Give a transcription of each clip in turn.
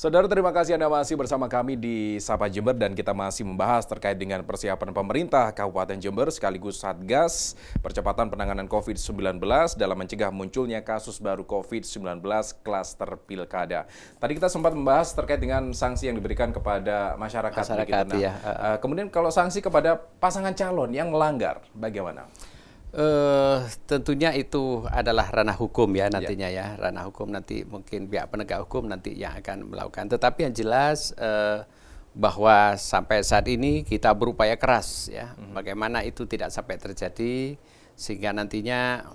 Saudara, terima kasih Anda masih bersama kami di Sapa Jember dan kita masih membahas terkait dengan persiapan pemerintah Kabupaten Jember sekaligus Satgas percepatan penanganan COVID-19 dalam mencegah munculnya kasus baru COVID-19 klaster pilkada. Tadi kita sempat membahas terkait dengan sanksi yang diberikan kepada masyarakat. Begitu. Ya. Kemudian kalau sanksi kepada pasangan calon yang melanggar, bagaimana? Tentunya itu adalah ranah hukum ya nantinya ya, ranah hukum nanti mungkin pihak penegak hukum nanti yang akan melakukan. Tetapi yang jelas bahwa sampai saat ini kita berupaya keras ya, bagaimana itu tidak sampai terjadi sehingga nantinya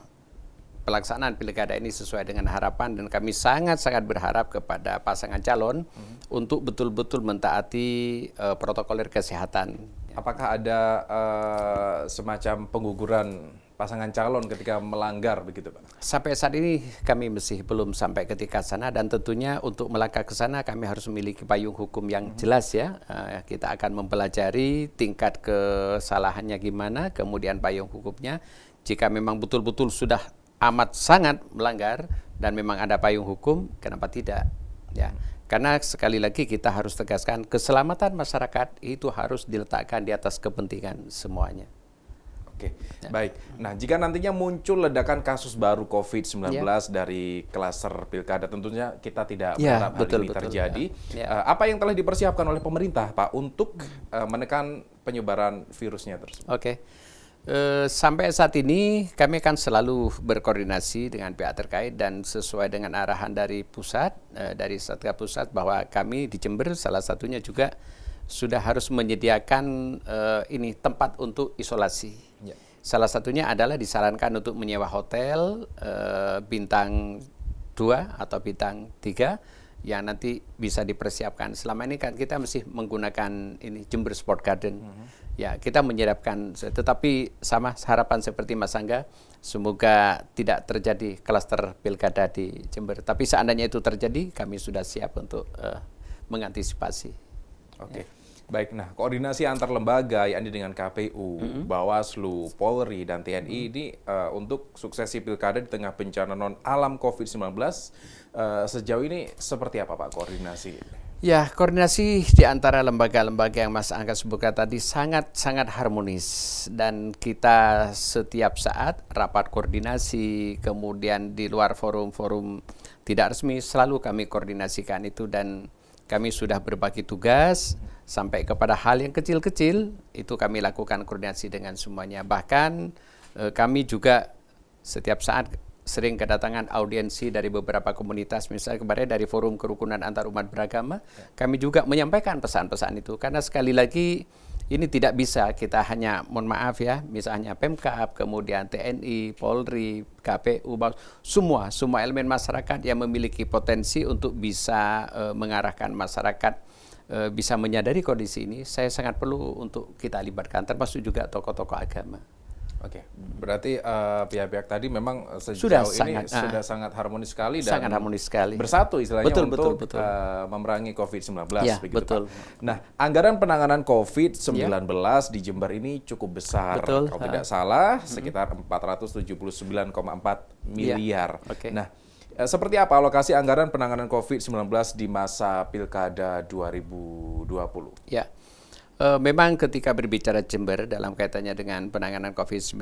pelaksanaan pilkada ini sesuai dengan harapan, dan kami sangat-sangat berharap kepada pasangan calon untuk betul-betul mentaati protokoler kesehatan. Apakah ada semacam pengguguran pasangan calon ketika melanggar begitu Pak? Sampai saat ini kami masih belum sampai ketika sana, dan tentunya untuk melangkah ke sana kami harus memiliki payung hukum yang jelas ya. Kita akan mempelajari tingkat kesalahannya gimana, kemudian payung hukumnya. Jika memang betul-betul sudah amat sangat melanggar dan memang ada payung hukum, kenapa tidak? Ya. Karena sekali lagi kita harus tegaskan keselamatan masyarakat itu harus diletakkan di atas kepentingan semuanya. Oke, baik. Nah, jika nantinya muncul ledakan kasus baru COVID-19 dari klaster pilkada, tentunya kita tidak berharap hal ini terjadi. Apa yang telah dipersiapkan oleh pemerintah, Pak, untuk menekan penyebaran virusnya tersebut? Oke. Sampai saat ini kami akan selalu berkoordinasi dengan pihak terkait dan sesuai dengan arahan dari pusat, dari Satgas Pusat, bahwa kami di Jember salah satunya juga sudah harus menyediakan ini tempat untuk isolasi. Salah satunya adalah disarankan untuk menyewa hotel bintang 2 atau bintang 3 yang nanti bisa dipersiapkan. Selama ini kan kita masih menggunakan ini Jember Sport Garden. Ya, kita menyiapkan, tetapi sama harapan seperti Mas Angga, semoga tidak terjadi klaster pilkada di Jember. Tapi seandainya itu terjadi, kami sudah siap untuk mengantisipasi. Oke. Baik, nah koordinasi antar lembaga, yakni dengan KPU, Bawaslu, Polri, dan TNI ini untuk suksesi pilkada di tengah bencana non-alam COVID-19, sejauh ini seperti apa Pak koordinasi? Ya, koordinasi di antara lembaga-lembaga yang Mas Angga sebutkan tadi sangat-sangat harmonis, dan kita setiap saat rapat koordinasi, kemudian di luar forum-forum tidak resmi selalu kami koordinasikan itu, dan kami sudah berbagi tugas sampai kepada hal yang kecil-kecil itu kami lakukan koordinasi dengan semuanya. Bahkan kami juga setiap saat sering kedatangan audiensi dari beberapa komunitas, misalnya kemarin dari Forum Kerukunan Antar Umat Beragama, kami juga menyampaikan pesan-pesan itu. Karena sekali lagi ini tidak bisa kita hanya, mohon maaf ya, misalnya Pemkab, kemudian TNI, Polri, KPU, semua elemen masyarakat yang memiliki potensi untuk bisa mengarahkan masyarakat bisa menyadari kondisi ini, saya sangat perlu untuk kita libatkan, termasuk juga tokoh-tokoh agama. Oke, berarti pihak-pihak tadi memang sudah sangat harmonis sekali dan sangat harmonis sekali. Bersatu istilahnya untuk memerangi COVID-19. Ya, begitu, betul. Pak. Nah, anggaran penanganan COVID-19 di Jember ini cukup besar. Betul. Kalau tidak salah, sekitar 479,4 miliar. Nah, seperti apa alokasi anggaran penanganan COVID-19 di masa Pilkada 2020? Ya, memang ketika berbicara Jember dalam kaitannya dengan penanganan COVID-19,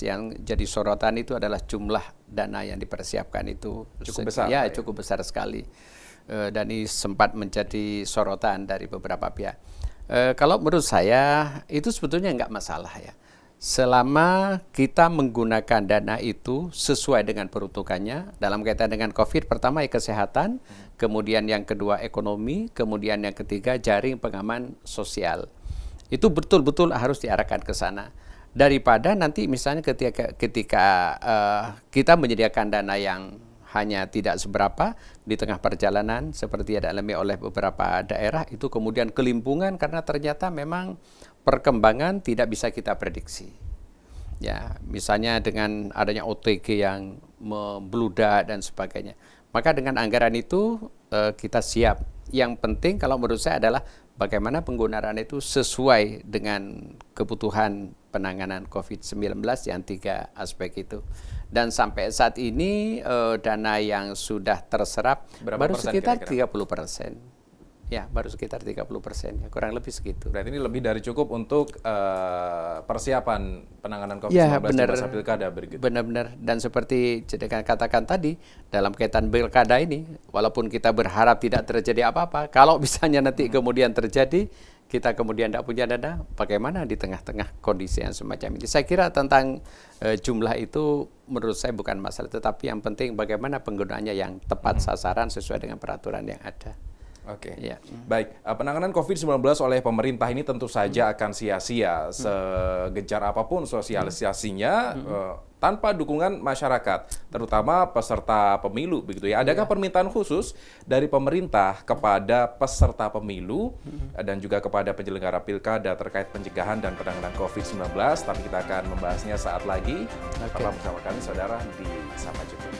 yang jadi sorotan itu adalah jumlah dana yang dipersiapkan itu cukup besar. Ya, cukup besar sekali. Dan ini sempat menjadi sorotan dari beberapa pihak. Kalau menurut saya itu sebetulnya nggak masalah ya. Selama kita menggunakan dana itu sesuai dengan peruntukannya dalam kaitan dengan COVID, pertama ya kesehatan, kemudian yang kedua ekonomi, kemudian yang ketiga jaring pengaman sosial. Itu betul-betul harus diarahkan ke sana. Daripada nanti misalnya ketika kita menyediakan dana yang hanya tidak seberapa di tengah perjalanan seperti yang dialami oleh beberapa daerah, itu kemudian kelimpungan karena ternyata memang perkembangan tidak bisa kita prediksi. Ya, misalnya dengan adanya OTG yang membludak dan sebagainya. Maka dengan anggaran itu kita siap. Yang penting kalau menurut saya adalah bagaimana penggunaan itu sesuai dengan kebutuhan penanganan COVID-19 yang 3 aspek itu. Dan sampai saat ini dana yang sudah terserap baru sekitar 30%. Ya, baru sekitar 30%, ya, kurang lebih segitu. Berarti ini lebih dari cukup untuk persiapan penanganan COVID-19 Ya, di benar. masa pilkada begitu. Benar-benar. Dan seperti Cedekan katakan tadi, dalam kaitan pilkada ini, walaupun kita berharap tidak terjadi apa-apa, kalau misalnya nanti kemudian terjadi, kita kemudian tidak punya dana, bagaimana di tengah-tengah kondisi yang semacam ini? Saya kira tentang jumlah itu menurut saya bukan masalah, tetapi yang penting bagaimana penggunaannya yang tepat sasaran sesuai dengan peraturan yang ada. Oke, Ya. baik. Penanganan COVID-19 oleh pemerintah ini tentu saja akan sia-sia segencar apapun sosialisasinya tanpa dukungan masyarakat, terutama peserta pemilu, begitu ya. Adakah permintaan khusus dari pemerintah kepada peserta pemilu dan juga kepada penyelenggara pilkada terkait pencegahan dan penanganan COVID-19? Tapi kita akan membahasnya saat lagi. Tetap bersama kami, saudara, di Sapa Jember.